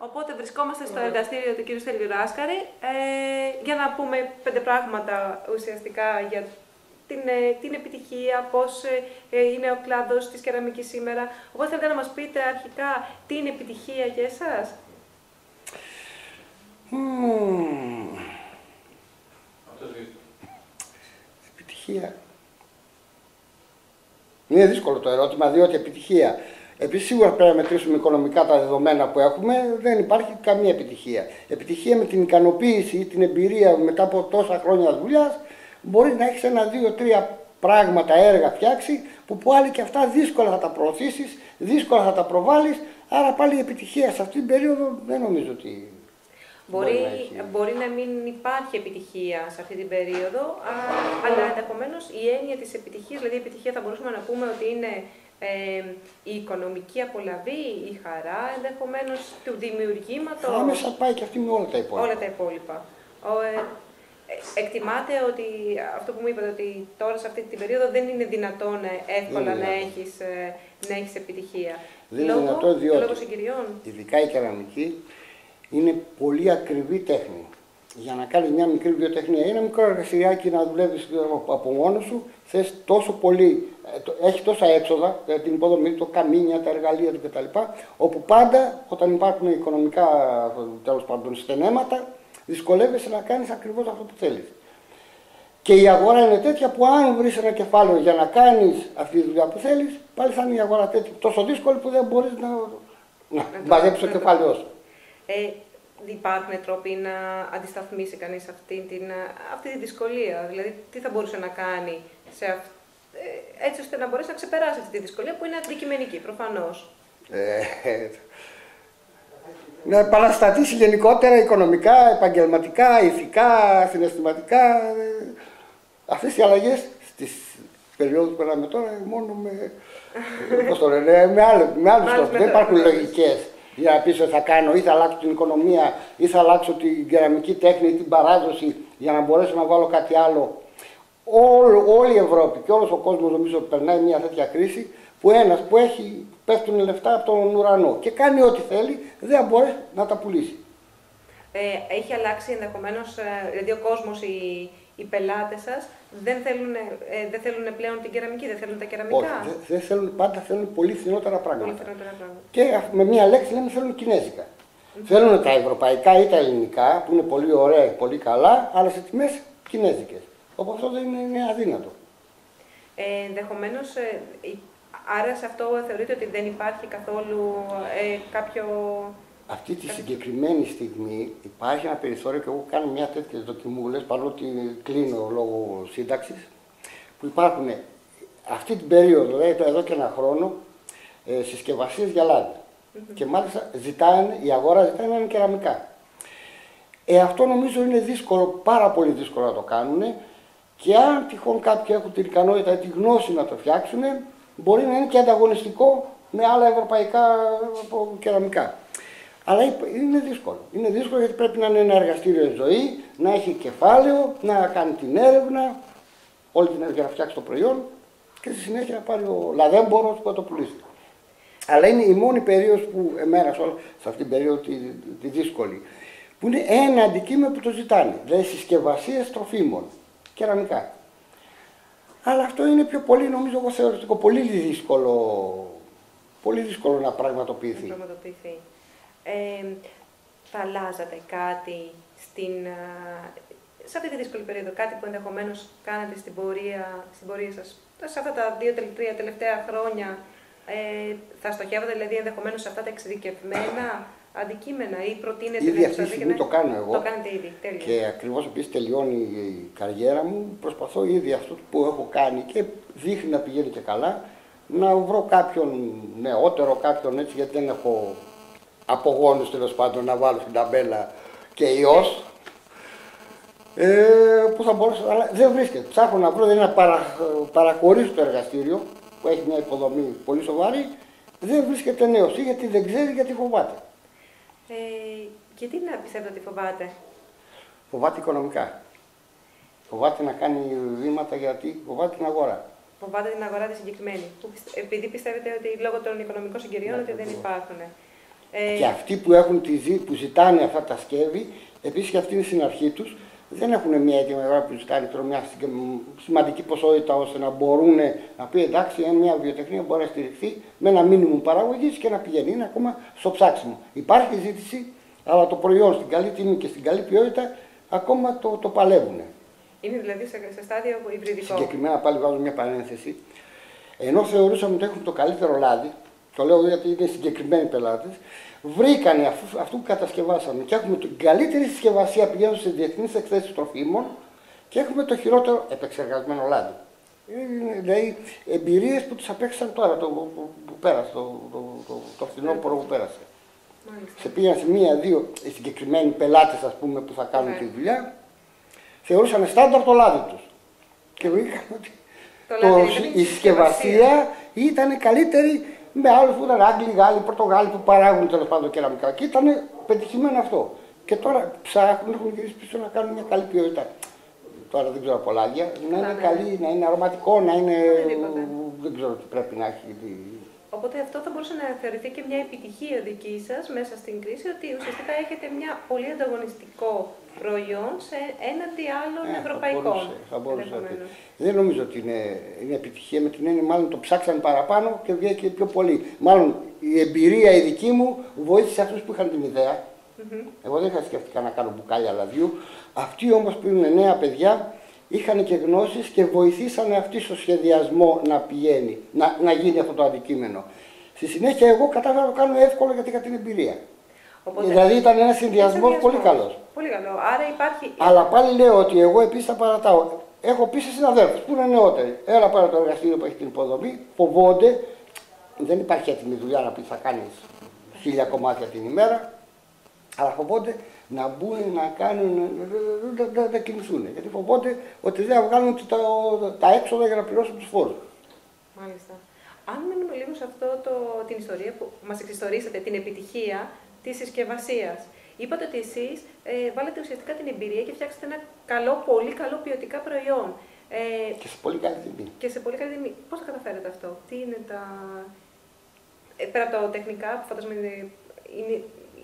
Οπότε βρισκόμαστε στο εργαστήριο του κ. Στελιουράσκαρη για να πούμε 5 πράγματα ουσιαστικά για την επιτυχία, πώς είναι ο κλάδος της κεραμικής σήμερα. Οπότε θέλετε να μας πείτε αρχικά τι είναι επιτυχία για εσάς. Επιτυχία. Είναι δύσκολο το ερώτημα, διότι επιτυχία. Επίσης, σίγουρα πρέπει να μετρήσουμε οικονομικά τα δεδομένα που έχουμε, δεν υπάρχει καμία επιτυχία. Επιτυχία με την ικανοποίηση ή την εμπειρία μετά από τόσα χρόνια δουλειάς, μπορεί να έχεις 1, 2, 3 πράγματα, έργα φτιάξει, που πάλι και αυτά δύσκολα θα τα προωθήσεις, δύσκολα θα τα προβάλλεις, άρα πάλι η επιτυχία σε αυτή την περίοδο δεν νομίζω ότι. Μπορεί να μην υπάρχει επιτυχία σε αυτή την περίοδο, αλλά ενδεχομένως η έννοια της επιτυχίας, δηλαδή η επιτυχία θα μπορούσαμε να πούμε ότι είναι η οικονομική απολαβή, η χαρά ενδεχομένως του δημιουργήματος. Άμεσα πάει και αυτή με όλα τα υπόλοιπα. Όλα τα υπόλοιπα. Εκτιμάτε ότι αυτό που μου είπατε, ότι τώρα σε αυτή την περίοδο δεν είναι δυνατόν εύκολα να έχεις επιτυχία. Δεν είναι δυνατόν, διότι λόγω συγκυριών. Ειδικά η κεραμική είναι πολύ ακριβή τέχνη. Για να κάνεις μια μικρή βιοτεχνία ή ένα μικρό εργαστηριάκι να δουλεύεις από μόνος σου, θες τόσο πολύ, έχει τόσα έξοδα, την υποδομή, το καμίνια, τα εργαλεία του κτλ. Όπου πάντα όταν υπάρχουν οικονομικά τέλος πάντων στενέματα, δυσκολεύεσαι να κάνεις ακριβώς αυτό που θέλεις. Και η αγορά είναι τέτοια που αν βρεις ένα κεφάλαιο για να κάνεις αυτή τη δουλειά που θέλεις, πάλι θα είναι η αγορά τέτοια, τόσο δύσκολη που δεν μπορείς να μαζέψεις το κεφάλαιό σου. Υπάρχουν τρόποι να αντισταθμίσει κανείς αυτή τη δυσκολία, δηλαδή τι θα μπορούσε να κάνει έτσι ώστε να μπορέσει να ξεπεράσει αυτή τη δυσκολία που είναι αντικειμενική προφανώς. Να επαναστατήσει γενικότερα οικονομικά, επαγγελματικά, ηθικά, συναισθηματικά. Αυτές οι αλλαγές στις περιόδους που περνάμε τώρα μόνο με άλλους τρόπους. Δεν υπάρχουν λογικές για να πεις ότι θα κάνω ή θα αλλάξω την οικονομία ή θα αλλάξω την κεραμική τέχνη ή την παράδοση για να μπορέσω να βάλω κάτι άλλο. Όλη η Ευρώπη και όλος ο κόσμος νομίζω περνάει μια τέτοια κρίση που ένας που πέφτουν λεφτά από τον ουρανό και κάνει ό,τι θέλει, δεν μπορεί να τα πουλήσει. Έχει αλλάξει ενδεχομένως, δηλαδή ο κόσμος, οι πελάτες σας δεν θέλουν πλέον την κεραμική, δεν θέλουν τα κεραμικά. Όχι, δεν θέλουν, πάντα θέλουν πολύ φθηνότερα πράγματα. Και με μία λέξη λέμε θέλουν κινέζικα. Θέλουν τα ευρωπαϊκά ή τα ελληνικά που είναι πολύ ωραία, πολύ καλά, αλλά σε τιμές κινέζικες. Οπότε αυτό δεν είναι αδύνατο. Ενδεχομένως, άρα σε αυτό θεωρείτε ότι δεν υπάρχει καθόλου κάποιο. Αυτή τη συγκεκριμένη στιγμή υπάρχει ένα περιθώριο και εγώ κάνω μια τέτοιες δοκιμούλες, παρότι κλείνω λόγω σύνταξης, που υπάρχουν αυτή την περίοδο, δηλαδή εδώ και ένα χρόνο, συσκευασίες για λάδι. Και μάλιστα η αγορά ζητάει να είναι κεραμικά. Αυτό νομίζω είναι δύσκολο, πάρα πολύ δύσκολο να το κάνουν και αν τυχόν κάποιοι έχουν την ικανότητα ή τη γνώση να το φτιάξουν, μπορεί να είναι και ανταγωνιστικό με άλλα ευρωπαϊκά κεραμικά. Αλλά είναι δύσκολο. Είναι δύσκολο γιατί πρέπει να είναι ένα εργαστήριο ζωή, να έχει κεφάλαιο, να κάνει την έρευνα, όλη την έρευνα για να φτιάξει το προϊόν και στη συνέχεια να πάρει ο λαδέμπορος που θα το πουλήσει. Αλλά είναι η μόνη περίοδος που εμένα σε αυτή την περίοδο τη δύσκολη, που είναι ένα αντικείμενο που το ζητάνε, δηλαδή συσκευασίες τροφίμων, κεραμικά. Αλλά αυτό είναι πιο πολύ, νομίζω εγώ θεωρητικό, πολύ δύσκολο να πραγματοποιηθεί. Θα αλλάζατε κάτι σε αυτή τη δύσκολη περίοδο, κάτι που ενδεχομένως κάνατε στην πορεία σας, σε αυτά τα 2-3 τελευταία χρόνια, θα στοχεύατε δηλαδή ενδεχομένως σε αυτά τα εξειδικευμένα αντικείμενα ή προτείνετε ήδη αυτή τη στιγμή το κάνω εγώ. Το κάνετε ήδη, τέλεια. Και ακριβώς επίσης τελειώνει η καριέρα μου, προσπαθώ ήδη αυτό που έχω κάνει και δείχνει να πηγαίνει και καλά, να βρω κάποιον νεότερο, κάποιον έτσι, γιατί δεν έχω απογόνους τέλος πάντων να βάλω στην ταμπέλα και ιός, που θα μπορούσα, αλλά δεν βρίσκεται. Ψάχνω να βρω, δηλαδή να παραχωρήσω το εργαστήριο που έχει μια υποδομή πολύ σοβαρή, δεν βρίσκεται νέος, γιατί δεν ξέρει, γιατί φοβάται. Γιατί να πιστεύετε ότι φοβάται? Φοβάται οικονομικά. Φοβάται να κάνει βήματα γιατί φοβάται την αγορά. Φοβάται την αγορά τη συγκεκριμένη. Επειδή πιστεύετε ότι λόγω των οικονομικών συγκυριών ότι δεν υπάρχουν. Και αυτοί που ζητάνε αυτά τα σκεύη, επίσης και αυτοί είναι στην αρχή τους, δεν έχουν μια έτοιμη αγορά που ζητάνε μια σημαντική ποσότητα ώστε να μπορούν να πει εντάξει, μια βιοτεχνία μπορεί να στηριχθεί με ένα μίνιμουμ παραγωγής και να πηγαίνει. Είναι ακόμα στο ψάξιμο. Υπάρχει ζήτηση, αλλά το προϊόν στην καλή τιμή και στην καλή ποιότητα ακόμα το παλεύουν. Είναι δηλαδή σε στάδιο υβριδικό. Συγκεκριμένα πάλι βάζω μια παρένθεση. Ενώ θεωρούσαμε ότι έχουν το καλύτερο λάδι, το λέω γιατί είναι συγκεκριμένοι πελάτες, βρήκανε αυτού που κατασκευάσαμε και έχουμε την καλύτερη συσκευασία πηγαίνοντας σε διεθνείς εκθέσεις τροφίμων και έχουμε το χειρότερο επεξεργασμένο λάδι. Δηλαδή εμπειρίες που τους απέξαν τώρα, που πέρασε, το φθινόπωρο που πέρασε. Μάλιστα. Σε πήγαν σε μία-δύο συγκεκριμένοι πελάτες, ας πούμε, που θα κάνουν τη δουλειά, θεωρούσαν στάνταρ το λάδι τους. Και βρήκαν ότι η συσκευασία ήταν καλύτερη με άλλους που ήταν Άγγλοι, Γάλλοι, Πορτογάλοι που παράγουν τέλος πάντων κεραμικά. Και ήταν πετυχημένο αυτό. Και τώρα ψάχνουν, έχουν γυρίσει πίσω να κάνουν μια καλή ποιότητα. Τώρα δεν ξέρω πολλά, να είναι καλή, να είναι αρωματικό, να είναι. Δεν ξέρω τι πρέπει να έχει. Οπότε αυτό θα μπορούσε να θεωρηθεί και μια επιτυχία δική σας μέσα στην κρίση, ότι ουσιαστικά έχετε μια πολύ ανταγωνιστικό προϊόν σε έναντι άλλων ευρωπαϊκών. Θα μπορούσε. Δεν νομίζω ότι είναι επιτυχία, με την έννοια μάλλον το ψάξαν παραπάνω και βγήκε πιο πολύ. Μάλλον η εμπειρία η δική μου βοήθησε αυτούς που είχαν την ιδέα. Εγώ δεν είχα σκεφτεί να κάνω μπουκάλια λαδιού. Αυτοί όμως που είναι νέα παιδιά είχαν και γνώσεις και βοηθήσανε αυτοί στο σχεδιασμό να πηγαίνει, να γίνει αυτό το αντικείμενο. Στη συνέχεια εγώ κατάφερα να το κάνω εύκολο γιατί είχα την εμπειρία. Οπότε, δηλαδή ήταν ένας συνδυασμός πολύ καλός. Πολύ καλό. Άρα υπάρχει. Αλλά πάλι λέω ότι εγώ επίσης θα παρατάω. Έχω πει σε συναδέλφους που είναι νεότεροι. Έλα πάρε το εργαστήριο που έχει την υποδομή, φοβόνται. Δεν υπάρχει έτοιμη δουλειά να πει θα κάνεις 1000 κομμάτια την ημέρα. Αλλά φοβόνται να μπουν, να κάνουν, να κινηθούν. Γιατί φοβόνται ότι δεν θα βγάλουν τα έξοδα για να πληρώσουν τους φόρους. Μάλιστα. Αν μείνουμε λίγο σε την ιστορία που μας εξιστορήσατε, την επιτυχία της συσκευασίας. Είπατε ότι εσείς βάλετε ουσιαστικά την εμπειρία και φτιάξατε ένα πολύ καλό ποιοτικά προϊόν. Και σε πολύ καλή τιμή. Και σε πολύ καλή τιμή. Πώς θα καταφέρετε αυτό, τι είναι τα. Πέρα από τα τεχνικά, που φαντάζομαι είναι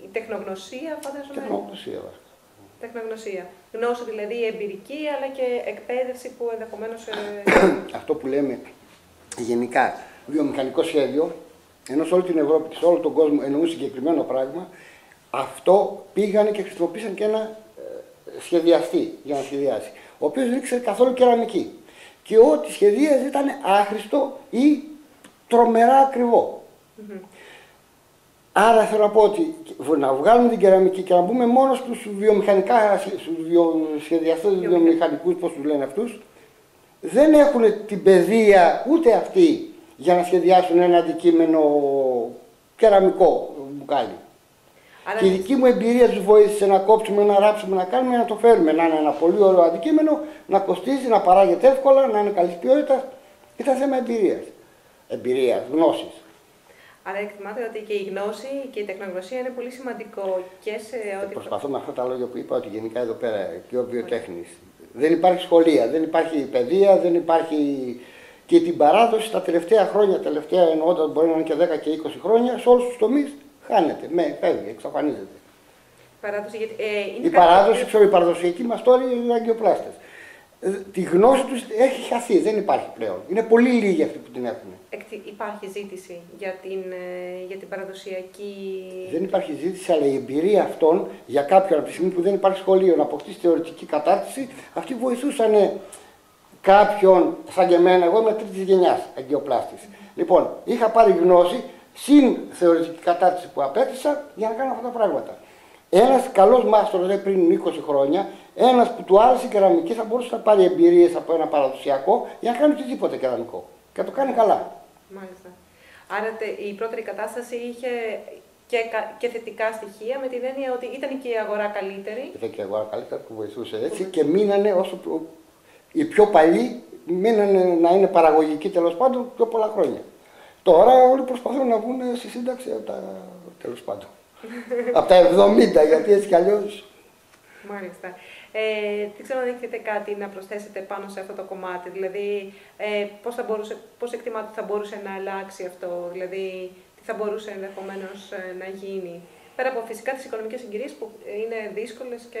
η τεχνογνωσία, φαντάζομαι. Τεχνογνωσία, Τεχνογνωσία. Γνώση δηλαδή εμπειρική, αλλά και εκπαίδευση που ενδεχομένως. Αυτό που λέμε γενικά βιομηχανικό σχέδιο, ενώ σε όλη την Ευρώπη και σε όλο τον κόσμο εννοούν συγκεκριμένο πράγμα, αυτό πήγανε και χρησιμοποίησαν και ένα σχεδιαστή για να σχεδιάσει, ο οποίος δεν ήξερε καθόλου κεραμική. Και ό,τι σχεδίαζε ήταν άχρηστο ή τρομερά ακριβό. Άρα θέλω να πω ότι να βγάλουμε την κεραμική και να μπούμε μόνο στους σχεδιαστές βιομηχανικούς, πώς τους λένε αυτούς, δεν έχουν την παιδεία ούτε αυτοί για να σχεδιάσουν ένα αντικείμενο κεραμικό μπουκάλι. Άρα και η δική μου εμπειρία τους βοήθησε να κόψουμε, να ράψουμε, να κάνουμε, να το φέρουμε. Να είναι ένα πολύ ωραίο αντικείμενο, να κοστίζει, να παράγεται εύκολα, να είναι καλής ποιότητας. Ήταν θέμα εμπειρίας, γνώσης. Άρα εκτιμάτε ότι και η γνώση και η τεχνογνωσία είναι πολύ σημαντικό και σε ό,τι. Προσπαθώ με αυτά τα λόγια που είπα ότι γενικά εδώ πέρα και ο βιοτέχνης. Δεν υπάρχει σχολεία, δεν υπάρχει παιδεία, δεν υπάρχει. Και την παράδοση τα τελευταία χρόνια, τελευταία εννοώντας μπορεί να είναι και 10 και 20 χρόνια, σε όλους τους τομείς χάνεται, φεύγει, εξαφανίζεται. Παράδοση, γιατί, η παράδοση, ξέρω, η παραδοσιακή μας τώρα είναι οι αγκιοπλάστες. Τη γνώση τους έχει χαθεί, δεν υπάρχει πλέον. Είναι πολύ λίγοι αυτοί που την έχουν. Υπάρχει ζήτηση για την παραδοσιακή. Δεν υπάρχει ζήτηση, αλλά η εμπειρία αυτών για κάποιον από τη στιγμή που δεν υπάρχει σχολείο να αποκτήσει θεωρητική κατάρτιση, αυτοί βοηθούσαν κάποιον σαν και εμένα. Εγώ είμαι τρίτης γενιάς αγκιοπλάστης. Λοιπόν, είχα πάρει γνώση συν θεωρητική κατάρτιση που απέκτησα για να κάνω αυτά τα πράγματα. Ένας καλός μάστορας πριν 20 χρόνια, ένας που του άρεσε η κεραμική, θα μπορούσε να πάρει εμπειρίες από ένα παραδοσιακό για να κάνει οτιδήποτε κεραμικό. Και να το κάνει καλά. Μάλιστα. Άρα η πρώτερη κατάσταση είχε και θετικά στοιχεία, με την έννοια ότι ήταν και η αγορά καλύτερη. Ήταν και η αγορά καλύτερη που βοηθούσε έτσι και μείνανε όσο οι πιο παλιοί μείνανε να είναι παραγωγικοί τέλος πάντων πιο πολλά χρόνια. Τώρα όλοι προσπαθούν να βγουν στη σύνταξη από τα τέλος πάντων. Από τα 70, γιατί έτσι κι αλλιώς. Μάλιστα. Δεν ξέρω αν έχετε κάτι να προσθέσετε πάνω σε αυτό το κομμάτι, δηλαδή πώς εκτιμάτε ότι θα μπορούσε να αλλάξει αυτό, δηλαδή τι θα μπορούσε ενδεχομένως να γίνει. Πέρα από φυσικά τις οικονομικές συγκυρίες που είναι δύσκολες και...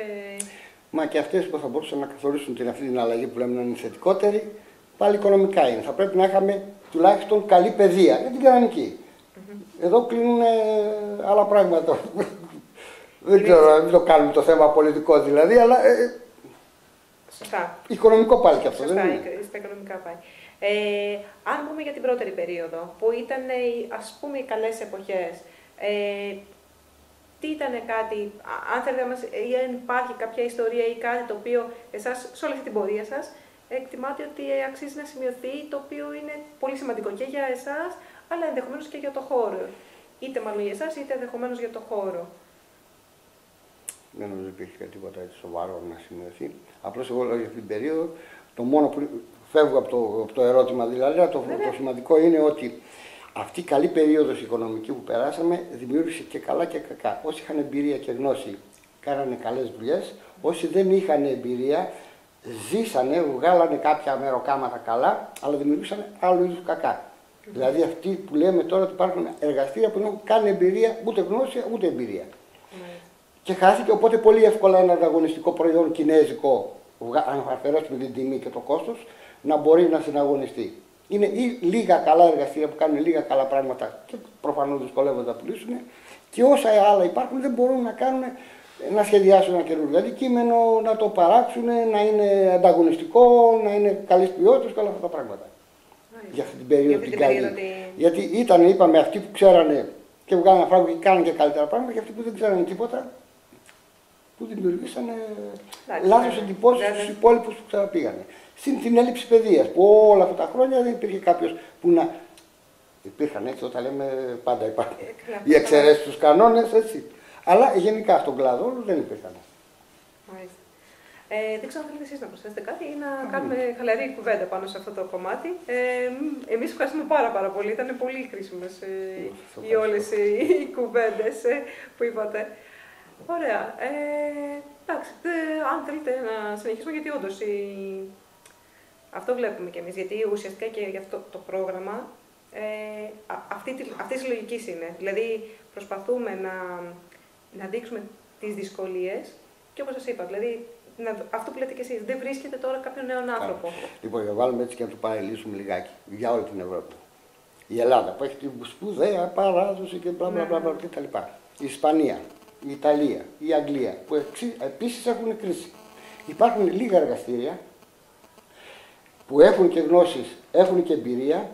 Μα και αυτές που θα μπορούσαν να καθορίσουν αυτή την αλλαγή που λέμε να είναι θετικότερη, πάλι οικονομικά είναι. Θα πρέπει να είχαμε τουλάχιστον καλή παιδεία για την κανονική. Εδώ κλείνουν άλλα πράγματα. Δεν ξέρω, μην το κάνουμε το θέμα πολιτικό δηλαδή, αλλά. Σωστά. Οικονομικό πάλι και αυτό. Σωστά, δεν είναι. στα οικονομικά πάει. Αν πούμε για την πρώτερη περίοδο, που ήταν ας πούμε οι καλές εποχές, τι ήταν κάτι, αν θέλετε να μας, ή αν υπάρχει κάποια ιστορία ή κάτι το οποίο εσάς, σε όλη αυτή την πορεία σας, εκτιμάτε ότι αξίζει να σημειωθεί, το οποίο είναι πολύ σημαντικό και για εσάς, αλλά ενδεχομένως και για το χώρο. Είτε μάλλον για εσάς, είτε ενδεχομένως για το χώρο. Δεν νομίζω ότι υπήρχε τίποτα έτσι σοβαρό να σημειωθεί. Απλώς εγώ λέω για αυτή την περίοδο, το μόνο που φεύγω από το ερώτημα δηλαδή, το σημαντικό είναι ότι αυτή η καλή περίοδος οικονομική που περάσαμε δημιούργησε και καλά και κακά. Όσοι είχαν εμπειρία και γνώση κάνανε καλές δουλειές, όσοι δεν είχαν εμπειρία ζήσανε, βγάλανε κάποια μεροκάματα καλά, αλλά δημιουργούσαν άλλου είδους κακά. Δηλαδή αυτοί που λέμε τώρα ότι υπάρχουν εργαστήρια που δεν έχουν καν εμπειρία, ούτε γνώση ούτε εμπειρία. Και χάθηκε, οπότε πολύ εύκολα ένα ανταγωνιστικό προϊόν κινέζικο, αν αφαιρέσουμε την τιμή και το κόστος, να μπορεί να συναγωνιστεί. Είναι ή λίγα καλά εργαστήρια που κάνουν λίγα καλά πράγματα και προφανώς δυσκολεύονται να πουλήσουν, και όσα άλλα υπάρχουν δεν μπορούν να κάνουν, να σχεδιάσουν ένα καινούργιο αντικείμενο, να το παράξουν, να είναι ανταγωνιστικό, να είναι καλής ποιότητας και όλα αυτά τα πράγματα. Για αυτή την περίοδο την καλή. Γιατί ήταν, είπαμε, αυτοί που ξέρανε και βγάλανε πράγματα και κάνανε και καλύτερα πράγματα, και αυτοί που δεν ξέρανε τίποτα, που δημιουργήσαν λάθος εντυπώσεις στους υπόλοιπους που ξαναπήγανε. Στην την έλλειψη παιδείας, που όλα αυτά τα χρόνια δεν υπήρχε κάποιος που να. Υπήρχαν έτσι, όταν λέμε πάντα υπάρχουν οι εξαιρέσεις στους κανόνες, έτσι. Αλλά γενικά στον κλάδο δεν υπήρχαν. Μάλιστα. Δεν ξέρω αν θέλετε εσείς να προσθέσετε κάτι ή να κάνουμε χαλαρή κουβέντα πάνω σε αυτό το κομμάτι. Εμείς ευχαριστούμε πάρα πολύ. Ήταν πολύ χρήσιμες οι όλες οι κουβέντες που είπατε. Ωραία. Εντάξει, αν θέλετε να συνεχίσουμε, γιατί όντως αυτό βλέπουμε κι εμείς. Γιατί ουσιαστικά και για αυτό το πρόγραμμα αυτή τη λογική είναι. Δηλαδή προσπαθούμε να δείξουμε τις δυσκολίες και όπως σας είπα, δηλαδή αυτό που λέτε κι εσείς, δεν βρίσκεται τώρα κάποιον νέον άνθρωπο. Λοιπόν, για βάλουμε έτσι και να το παρελύσουμε λιγάκι για όλη την Ευρώπη. Η Ελλάδα που έχει την σπουδαία παράδοση και μπλα μπλα μπλα κτλ. Η Ισπανία, η Ιταλία, η Αγγλία που επίσης έχουν κρίση. Υπάρχουν λίγα εργαστήρια που έχουν και γνώσεις, έχουν και εμπειρία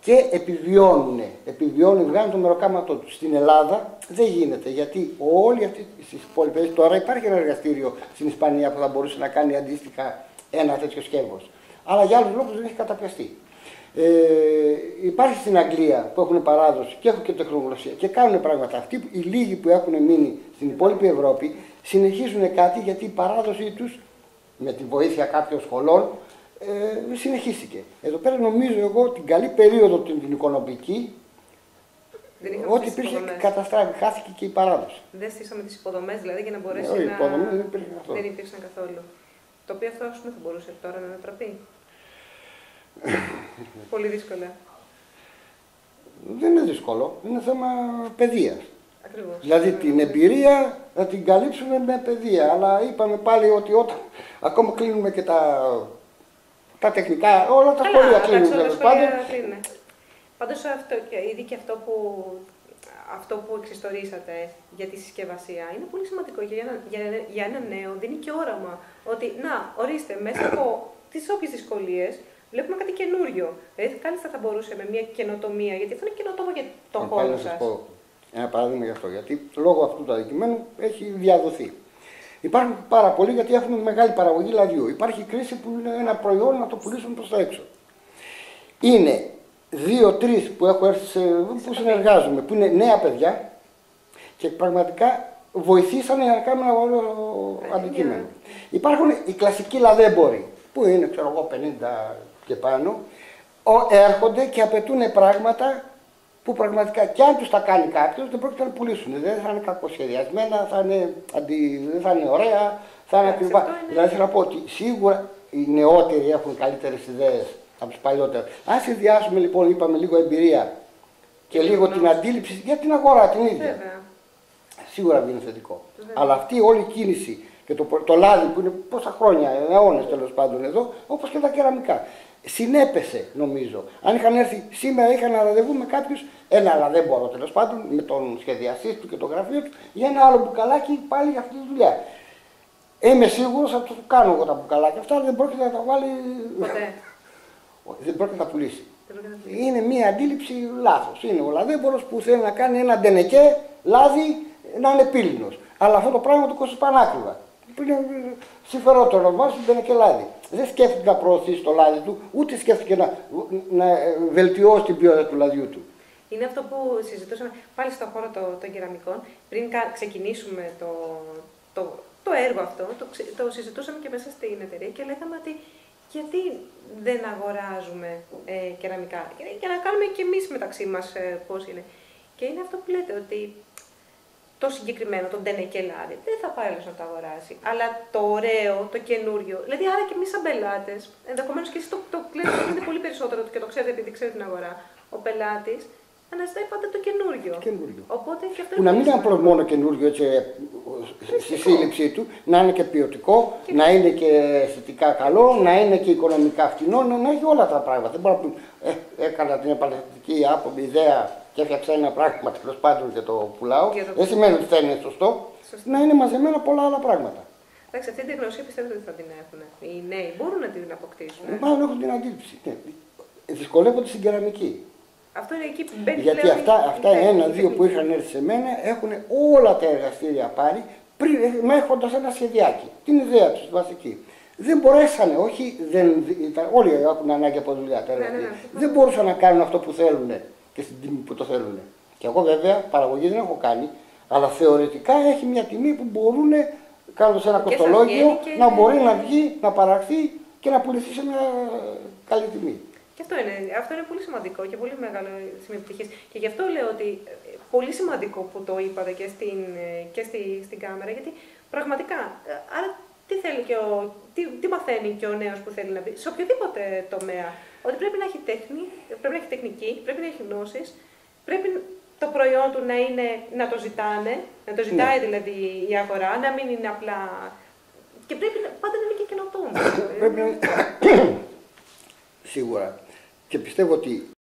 και επιβιώνουν, βγάλουν το μεροκάματό τους. Στην Ελλάδα δεν γίνεται, γιατί όλοι αυτοί στις υπόλοιπες, τώρα υπάρχει ένα εργαστήριο στην Ισπανία που θα μπορούσε να κάνει αντίστοιχα ένα τέτοιο σκεύος. Αλλά για άλλους λόγους δεν έχει καταπιαστεί. Υπάρχει στην Αγγλία που έχουν παράδοση και έχουν και τεχνογνωσία και κάνουν πράγματα. Αυτοί οι λίγοι που έχουν μείνει στην υπόλοιπη Ευρώπη συνεχίζουν κάτι, γιατί η παράδοσή τους με τη βοήθεια κάποιων σχολών συνεχίστηκε. Εδώ πέρα νομίζω εγώ την καλή περίοδο την οικονομική, ότι υπήρχε καταστράφη, χάθηκε και η παράδοση. Δεν στήσαμε τις υποδομές δηλαδή για να μπορέσει οι να... υποδομές δεν υπήρξαν καθόλου. Το οποίο αυτό ας πούμε θα μπορούσε τώρα να ανατραπεί. Πολύ δύσκολα. Δεν είναι δύσκολο, είναι θέμα παιδείας. Ακριβώς. Δηλαδή την εμπειρία θα την καλύψουμε με παιδεία, αλλά είπαμε πάλι ότι όταν ακόμα κλείνουμε και τα τεχνικά, όλα τα σχολεία κλείνουν τέλος πάντων. Πάντως ήδη και αυτό που εξιστορήσατε για τη συσκευασία είναι πολύ σημαντικό για ένα νέο, δίνει και όραμα ότι να, ορίστε, μέσα από τις όποιες δυσκολίες βλέπουμε κάτι καινούριο. Δηλαδή κάλλιστα θα μπορούσε με μια καινοτομία, γιατί αυτό είναι καινοτόμο για τον χώρο σας. Ένα παράδειγμα γι' αυτό, γιατί λόγω αυτού του αντικειμένου έχει διαδοθεί. Υπάρχουν πάρα πολλοί, γιατί έχουν μεγάλη παραγωγή λαδιού. Υπάρχει κρίση που είναι ένα προϊόν να το πουλήσουν προς τα έξω. Είναι 2-3 που έχω έρθει που συνεργάζομαι, που είναι νέα παιδιά και πραγματικά βοηθήσανε να κάνουμε ένα ωραίο αντικείμενο. Υπάρχουν οι κλασικοί λαδέμποροι, που είναι ξέρω εγώ 50 και πάνω, έρχονται και απαιτούν πράγματα που πραγματικά κι αν τους τα κάνει κάποιος δεν πρόκειται να πουλήσουν. Δεν θα είναι κακοσχεδιασμένα, δεν θα είναι ωραία, θα είναι ακριβά. Δηλαδή θέλω να πω ότι σίγουρα οι νεότεροι έχουν καλύτερες ιδέες από τους παλιότερους. Αν συνδυάσουμε λοιπόν, είπαμε λίγο εμπειρία και λίγο την αντίληψη για την αγορά την ίδια. Βέβαια. Σίγουρα είναι θετικό. Βέβαια. Αλλά αυτή όλη η κίνηση και το λάδι που είναι πόσα χρόνια, αιώνες τέλος πάντων εδώ, όπως και τα κεραμικά, συνέπεσε νομίζω. Αν είχαν έρθει σήμερα, είχαν ένα ραντεβού με κάποιους, αλλά δεν μπορώ τέλος πάντων, με τον σχεδιαστή του και το γραφείο του, για ένα άλλο μπουκαλάκι πάλι για αυτή τη δουλειά. Είμαι σίγουρος ότι το κάνω εγώ τα μπουκαλάκια αυτά, αλλά δεν πρόκειται να τα βάλει. Ποτέ. Δεν πρόκειται να τα πουλήσει. Δεν πρόκειται να πουλήσει. Είναι μια αντίληψη λάθος. Είναι ο λαδέμπορος που θέλει να κάνει ένα ντενεκέ λάδι να είναι πύληνος. Αλλά αυτό το πράγμα του κόστος πανάκριβα. Είναι συμφερότερο να βάζει ντενεκέ λάδι. Δεν σκέφτηκε να προωθήσει το λάδι του, ούτε σκέφτηκε να βελτιώσει την ποιότητα του λαδιού του. Είναι αυτό που συζητούσαμε πάλι στον χώρο των κεραμικών. Πριν ξεκινήσουμε το έργο αυτό, το συζητούσαμε και μέσα στην εταιρεία και λέγαμε ότι γιατί δεν αγοράζουμε κεραμικά, για να κάνουμε και εμείς μεταξύ μας πώς είναι. Και είναι αυτό που λέτε, ότι το συγκεκριμένο, τον ντενεκέ λάδι, δεν θα πάει άλλος να το αγοράσει. Αλλά το ωραίο, το καινούριο, δηλαδή άρα και εμείς σαν πελάτες, ενδεχομένως και εσείς το ξέρετε πολύ περισσότερο και το ξέρετε επειδή ξέρετε την αγορά, ο πελάτης αναζητάει πάντα το καινούριο. Οπότε και αυτό που να μην είναι απλώς μόνο καινούριο έτσι, στη σύλληψή του, να είναι και ποιοτικό, να είναι και αισθητικά καλό, να είναι και οικονομικά φτηνό, να έχει όλα τα πράγματα. Δεν μπορώ να πούμε, έκανα την επαναστατική άποψη, ιδέα και έφτιαξα ένα πράγμα τέλος πάντων και το πουλάω. Δεν σημαίνει ότι θα είναι σωστό. Να είναι μαζεμένα πολλά άλλα πράγματα. Εντάξει, αυτή την τεχνογνωσία πιστεύετε ότι θα την έχουν. Οι νέοι μπορούν να την αποκτήσουν. Μάλλον έχουν την αντίληψη. Δυσκολεύονται στην κεραμική. Αυτό είναι εκεί που μπαίνει. Γιατί αυτά ένα-δύο που είχαν έρθει σε μένα έχουν όλα τα εργαστήρια πάρει με έχοντας ένα σχεδιάκι. Την ιδέα τους βασική. Δεν μπορέσανε, όλοι έχουν ανάγκη από δουλειά. Δεν μπορούσαν να κάνουν αυτό που θέλουν και στην τιμή που το θέλουν. Και εγώ βέβαια παραγωγή δεν έχω κάνει, αλλά θεωρητικά έχει μια τιμή που μπορούν, κάνοντας ένα κοστολόγιο, να μπορεί να βγει, να παραχθεί και να πουληθεί σε μια καλή τιμή. Και αυτό είναι πολύ σημαντικό και πολύ μεγάλο σημείο επιτυχίας. Και γι' αυτό λέω ότι πολύ σημαντικό που το είπατε και στην κάμερα, γιατί πραγματικά, άρα τι μαθαίνει και ο νέος που θέλει να μπει σε οποιοδήποτε τομέα, ότι πρέπει να έχει τέχνη, πρέπει να έχει τεχνική, πρέπει να έχει γνώσεις, πρέπει το προϊόν του να το ζητάνε, να το ζητάει δηλαδή η αγορά, να μην είναι απλά. Και πρέπει πάντα να είναι και καινοτόμο. Σίγουρα. Και πιστεύω ότι